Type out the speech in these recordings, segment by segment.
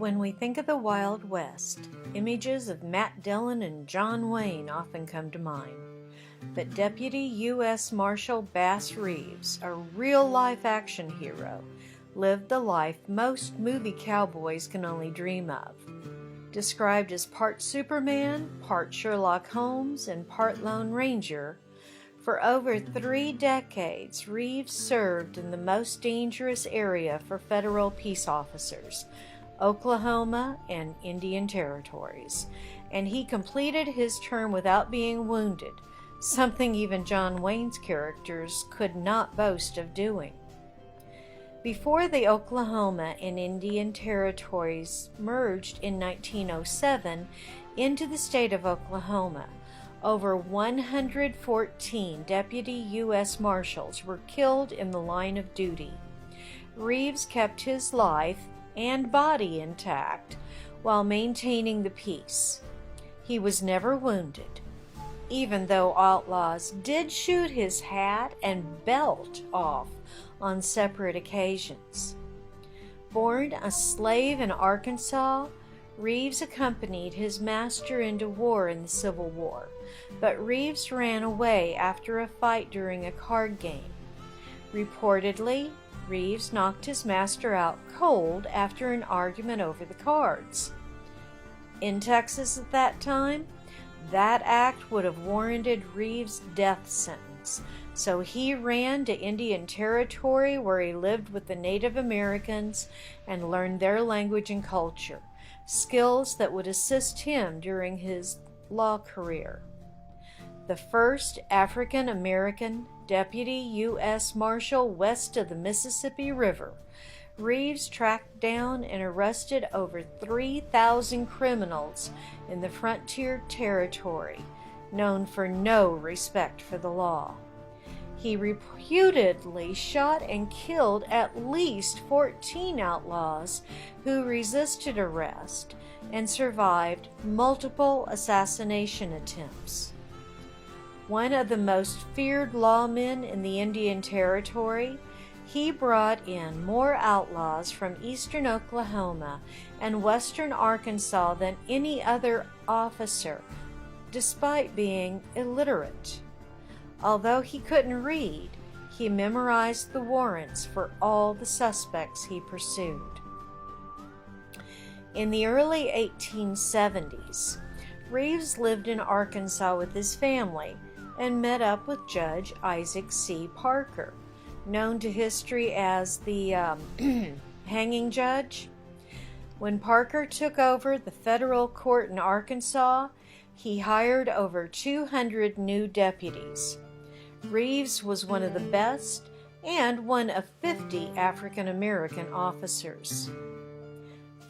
When we think of the Wild West, images of Matt Dillon and John Wayne often come to mind. But Deputy U.S. Marshal Bass Reeves, a real-life action hero, lived the life most movie cowboys can only dream of. Described as part Superman, part Sherlock Holmes, and part Lone Ranger, for over 3 decades, Reeves served in the most dangerous area for federal peace officers, Oklahoma and Indian territories, and he completed his term without being wounded, something even John Wayne's characters could not boast of doing. Before the Oklahoma and Indian territories merged in 1907 into the state of Oklahoma, over 114 deputy U.S. Marshals were killed in the line of duty. Reeves kept his life and body intact while maintaining the peace. He was never wounded, even though outlaws did shoot his hat and belt off on separate occasions. Born a slave in Arkansas, Reeves accompanied his master into war in the Civil War, but Reeves ran away after a fight during a card game. Reportedly, Reeves knocked his master out cold after an argument over the cards. In Texas at that time, that act would have warranted Reeves' death sentence, so he ran to Indian Territory where he lived with the Native Americans and learned their language and culture, skills that would assist him during his law career. The first African American deputy U.S. Marshal west of the Mississippi River, Reeves tracked down and arrested over 3,000 criminals in the frontier territory, known for no respect for the law. He reputedly shot and killed at least 14 outlaws who resisted arrest and survived multiple assassination attempts. One of the most feared lawmen in the Indian Territory, he brought in more outlaws from eastern Oklahoma and western Arkansas than any other officer, despite being illiterate. Although he couldn't read, he memorized the warrants for all the suspects he pursued. In the early 1870s, Reeves lived in Arkansas with his family and met up with Judge Isaac C. Parker, known to history as the hanging judge. When Parker took over the federal court in Arkansas, he hired over 200 new deputies. Reeves was one of the best and one of 50 African American officers.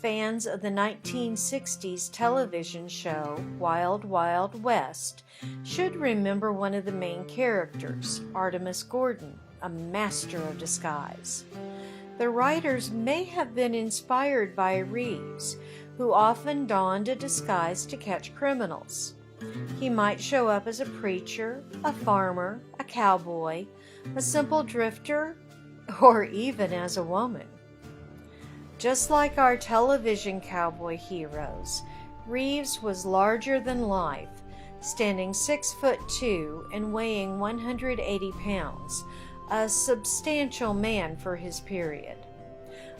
Fans of the 1960s television show Wild Wild West should remember one of the main characters, Artemus Gordon, a master of disguise. The writers may have been inspired by Reeves, who often donned a disguise to catch criminals. He might show up as a preacher, a farmer, a cowboy, a simple drifter, or even as a woman. Just like our television cowboy heroes, Reeves was larger than life, standing 6'2" and weighing 180 pounds, a substantial man for his period.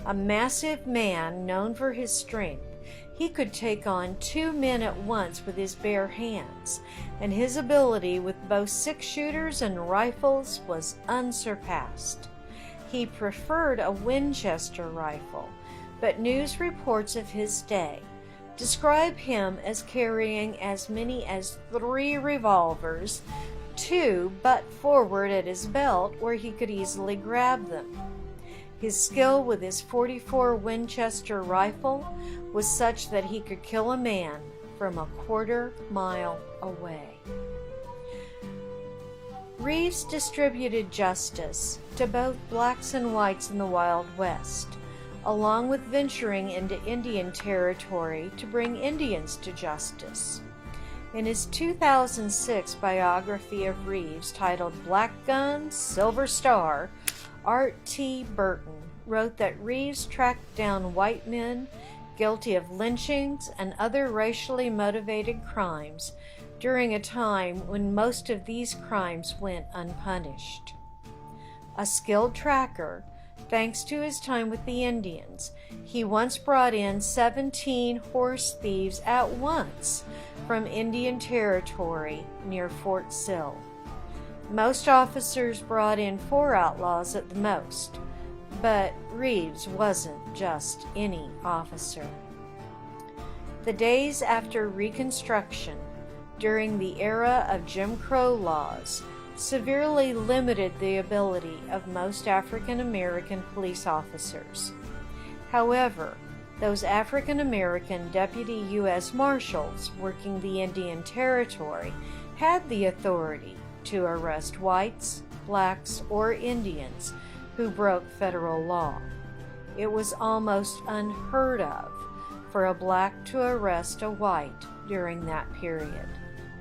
A massive man known for his strength, he could take on 2 men at once with his bare hands, and his ability with both 6-shooters and rifles was unsurpassed. He preferred a Winchester rifle, but news reports of his day describe him as carrying as many as 3 revolvers, 2 butt forward at his belt where he could easily grab them. His skill with his .44 Winchester rifle was such that he could kill a man from a quarter mile away. Reeves distributed justice to both blacks and whites in the Wild West, along with venturing into Indian territory to bring Indians to justice. In his 2006 biography of Reeves titled Black Gun, Silver Star, Art T. Burton wrote that Reeves tracked down white men, guilty of lynchings and other racially motivated crimes during a time when most of these crimes went unpunished. A skilled tracker, thanks to his time with the Indians, he once brought in 17 horse thieves at once from Indian Territory near Fort Sill. Most officers brought in 4 outlaws at the most, but Reeves wasn't just any officer. The days after Reconstruction, during the era of Jim Crow laws, severely limited the ability of most African American police officers. However, those African American deputy U.S. Marshals working the Indian Territory had the authority to arrest whites, blacks, or Indians who broke federal law. It was almost unheard of for a black to arrest a white during that period.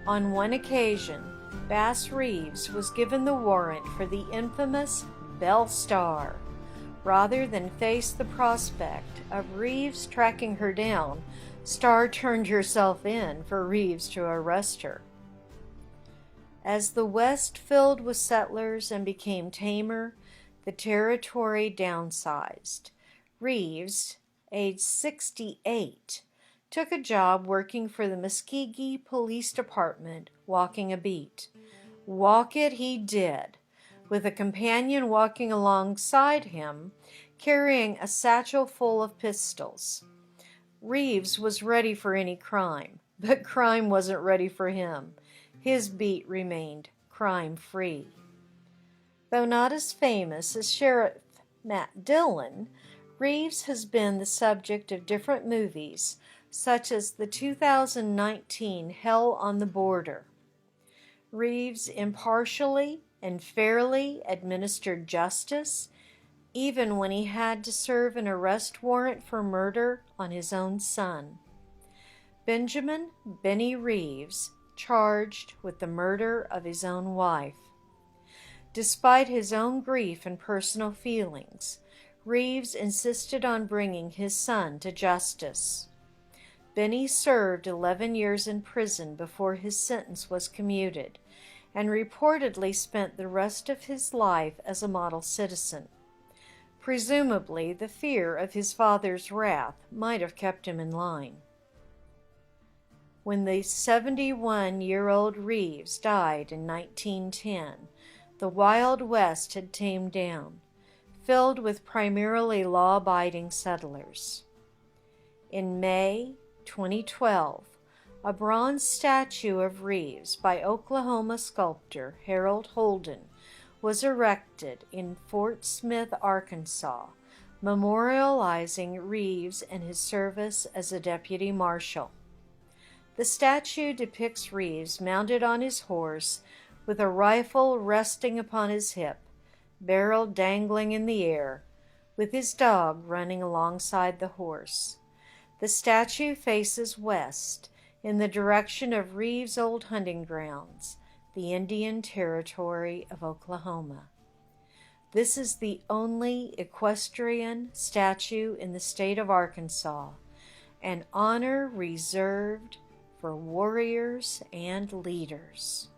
On one occasion, Bass Reeves was given the warrant for the infamous Bell Star. Rather than face the prospect of Reeves tracking her down, Star turned herself in for Reeves to arrest her. As the West filled with settlers and became tamer, the territory downsized. Reeves, age 68, took a job working for the Muskogee Police Department, walking a beat. Walk it he did, with a companion walking alongside him, carrying a satchel full of pistols. Reeves was ready for any crime, but crime wasn't ready for him. His beat remained crime-free. Though not as famous as Sheriff Matt Dillon, Reeves has been the subject of different movies, such as the 2019 Hell on the Border. Reeves impartially and fairly administered justice, even when he had to serve an arrest warrant for murder on his own son. Benjamin "Benny" Reeves charged with the murder of his own wife. Despite his own grief and personal feelings, Reeves insisted on bringing his son to justice. Benny served 11 years in prison before his sentence was commuted, and reportedly spent the rest of his life as a model citizen. Presumably, the fear of his father's wrath might have kept him in line. When the 71-year-old Reeves died in 1910, the Wild West had tamed down, filled with primarily law-abiding settlers. In May 2012, a bronze statue of Reeves by Oklahoma sculptor Harold Holden was erected in Fort Smith, Arkansas, memorializing Reeves and his service as a deputy marshal. The statue depicts Reeves mounted on his horse with a rifle resting upon his hip, barrel dangling in the air, with his dog running alongside the horse. The statue faces west in the direction of Reeves' old hunting grounds, the Indian Territory of Oklahoma. This is the only equestrian statue in the state of Arkansas, an honor reserved for warriors and leaders.